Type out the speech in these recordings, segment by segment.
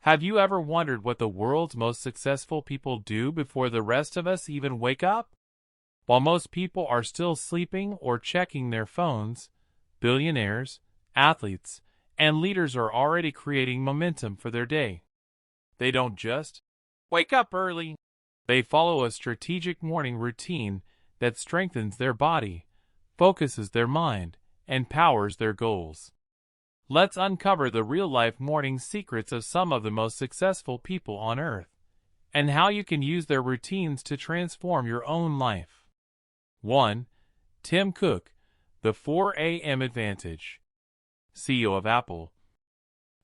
Have you ever wondered what the world's most successful people do before the rest of us even wake up? While most people are still sleeping or checking their phones, billionaires, athletes, and leaders are already creating momentum for their day. They don't just wake up early. They follow a strategic morning routine that strengthens their body, focuses their mind, and powers their goals. Let's uncover the real-life morning secrets of some of the most successful people on Earth, and how you can use their routines to transform your own life. 1. Tim Cook, the 4 a.m. advantage. CEO of Apple.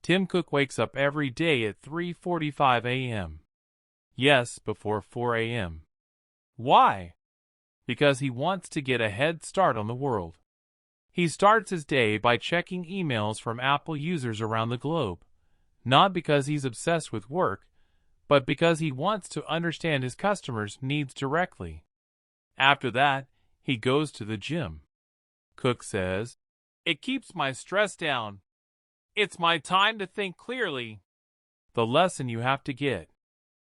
Tim Cook wakes up every day at 3:45 a.m. Yes, before 4 a.m. Why? Because he wants to get a head start on the world. He starts his day by checking emails from Apple users around the globe, not because he's obsessed with work, but because he wants to understand his customers' needs directly. After that, he goes to the gym. Cook says, "It keeps my stress down. It's my time to think clearly." The lesson you have to get.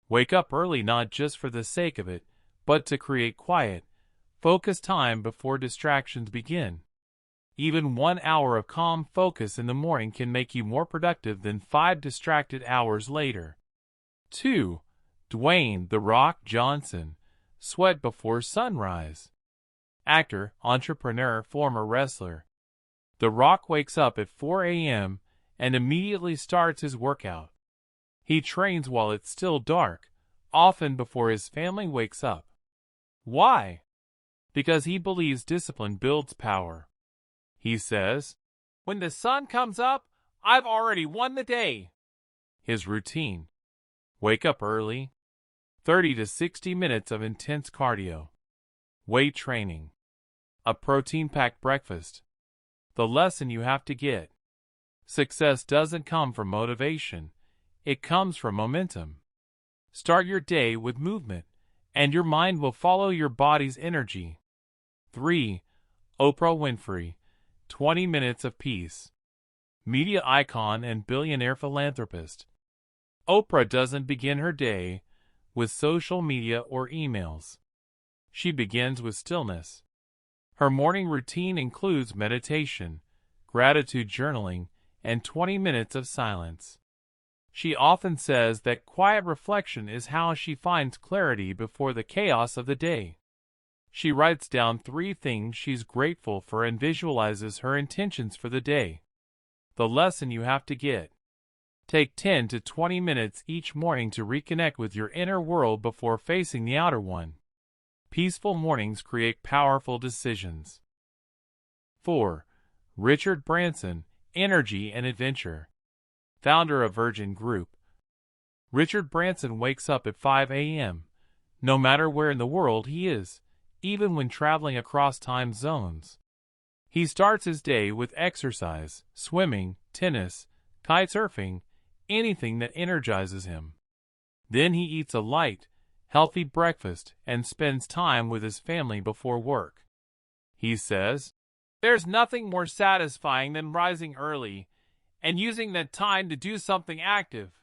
Wake up early not just for the sake of it, but to create quiet, focused time before distractions begin. Even 1 hour of calm focus in the morning can make you more productive than 5 distracted hours later. 2. Dwayne "The Rock" Johnson. Sweat before sunrise. Actor, entrepreneur, former wrestler. The Rock wakes up at 4 a.m. and immediately starts his workout. He trains while it's still dark, often before his family wakes up. Why? Because he believes discipline builds power. He says, "When the sun comes up, I've already won the day." His routine. Wake up early. 30 to 60 minutes of intense cardio. Weight training. A protein-packed breakfast. The lesson you have to get. Success doesn't come from motivation. It comes from momentum. Start your day with movement, and your mind will follow your body's energy. 3. Oprah Winfrey. 20 minutes of peace. Media icon and billionaire philanthropist. Oprah doesn't begin her day with social media or emails. She begins with stillness. Her morning routine includes meditation, gratitude journaling, and 20 minutes of silence. She often says that quiet reflection is how she finds clarity before the chaos of the day. She writes down 3 things she's grateful for and visualizes her intentions for the day. The lesson you have to get. Take 10 to 20 minutes each morning to reconnect with your inner world before facing the outer one. Peaceful mornings create powerful decisions. 4. Richard Branson, energy and adventure. Founder of Virgin Group. Richard Branson wakes up at 5 a.m., no matter where in the world he is, even when traveling across time zones. He starts his day with exercise, swimming, tennis, kitesurfing, anything that energizes him. Then he eats a light, healthy breakfast and spends time with his family before work. He says, "There's nothing more satisfying than rising early and using that time to do something active."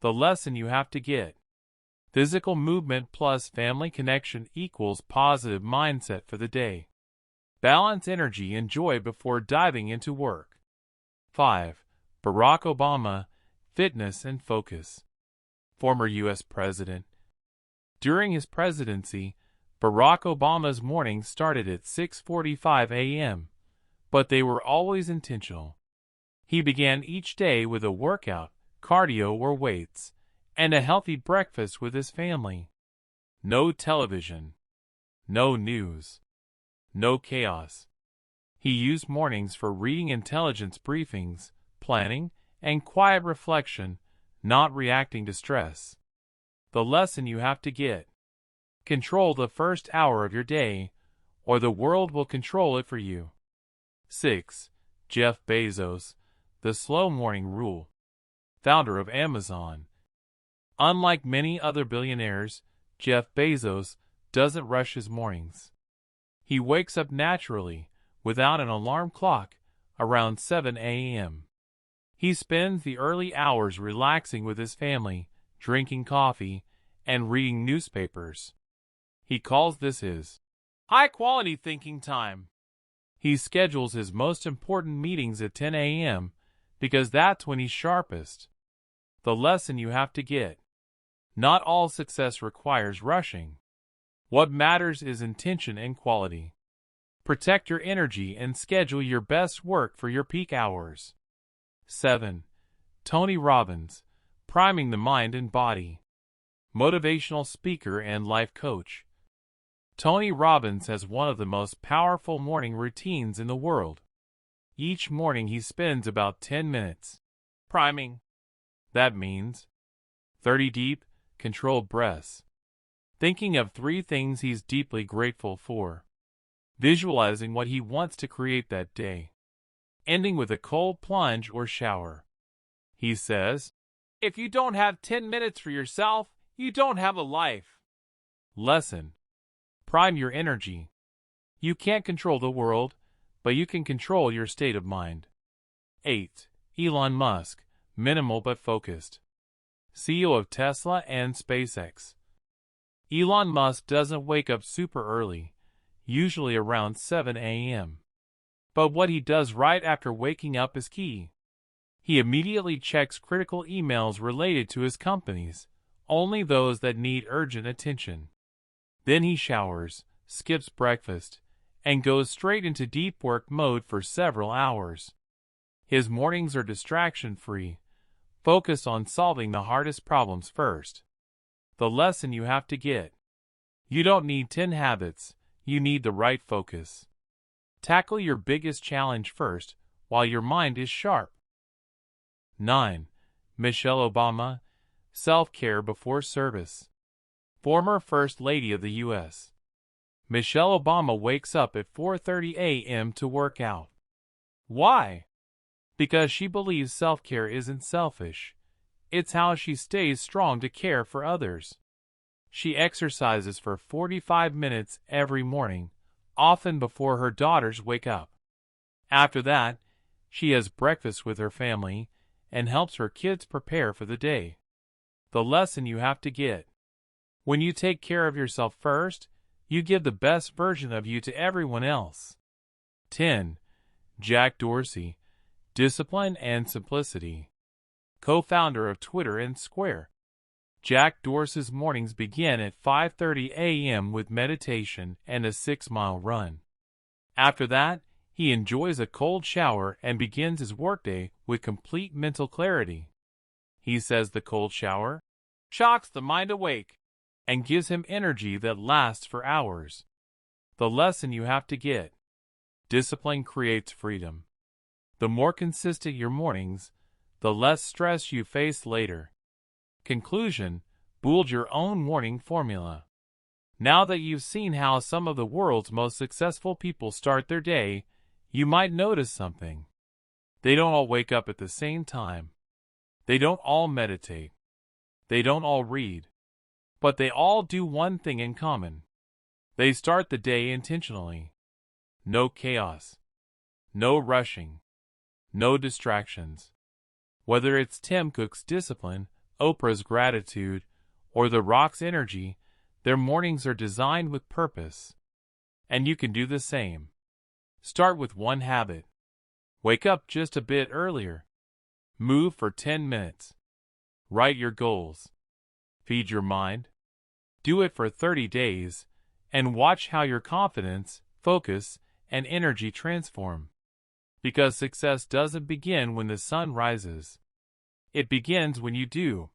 The lesson you have to get. Physical movement plus family connection equals positive mindset for the day. Balance energy and joy before diving into work. 5. Barack Obama, fitness and focus. Former U.S. President. During his presidency, Barack Obama's mornings started at 6:45 a.m., but they were always intentional. He began each day with a workout, cardio or weights, and a healthy breakfast with his family. No television. No news. No chaos. He used mornings for reading intelligence briefings, planning, and quiet reflection, not reacting to stress. The lesson you have to get. Control the first hour of your day, or the world will control it for you. 6. Jeff Bezos, the slow morning rule. Founder of Amazon. Unlike many other billionaires, Jeff Bezos doesn't rush his mornings. He wakes up naturally, without an alarm clock, around 7 a.m. He spends the early hours relaxing with his family, drinking coffee, and reading newspapers. He calls this his high-quality thinking time. He schedules his most important meetings at 10 a.m. because that's when he's sharpest. The lesson you have to get. Not all success requires rushing. What matters is intention and quality. Protect your energy and schedule your best work for your peak hours. 7. Tony Robbins, priming the mind and body. Motivational speaker and life coach. Tony Robbins has one of the most powerful morning routines in the world. Each morning he spends about 10 minutes priming. That means 30 deep, controlled breaths. Thinking of 3 things he's deeply grateful for. Visualizing what he wants to create that day. Ending with a cold plunge or shower. He says, "If you don't have 10 minutes for yourself, you don't have a life." Lesson. Prime your energy. You can't control the world, but you can control your state of mind. 8. Elon Musk, minimal but focused. CEO of Tesla and SpaceX. Elon Musk doesn't wake up super early, usually around 7 a.m. But what he does right after waking up is key. He immediately checks critical emails related to his companies, only those that need urgent attention. Then he showers, skips breakfast, and goes straight into deep work mode for several hours. His mornings are distraction-free, focused on solving the hardest problems first. The lesson you have to get. You don't need 10 habits, you need the right focus. Tackle your biggest challenge first, while your mind is sharp. 9. Michelle Obama, self-care before service. Former First Lady of the U.S. Michelle Obama wakes up at 4:30 a.m. to work out. Why? Because she believes self-care isn't selfish. It's how she stays strong to care for others. She exercises for 45 minutes every morning, often before her daughters wake up. After that, she has breakfast with her family and helps her kids prepare for the day. The lesson you have to get. When you take care of yourself first, you give the best version of you to everyone else. 10. Jack Dorsey, discipline and simplicity. Co-founder of Twitter and Square. Jack Dorsey's mornings begin at 5:30 a.m. with meditation and a 6-mile run. After that, he enjoys a cold shower and begins his workday with complete mental clarity. He says the cold shower shocks the mind awake and gives him energy that lasts for hours. The lesson you have to get. Discipline creates freedom. The more consistent your mornings, the less stress you face later. Conclusion: build your own morning formula. Now that you've seen how some of the world's most successful people start their day, you might notice something. They don't all wake up at the same time. They don't all meditate. They don't all read. But they all do one thing in common. They start the day intentionally. No chaos. No rushing. No distractions. Whether it's Tim Cook's discipline, Oprah's gratitude, or The Rock's energy, their mornings are designed with purpose. And you can do the same. Start with one habit. Wake up just a bit earlier. Move for 10 minutes. Write your goals. Feed your mind. Do it for 30 days, and watch how your confidence, focus, and energy transform. Because success doesn't begin when the sun rises. It begins when you do.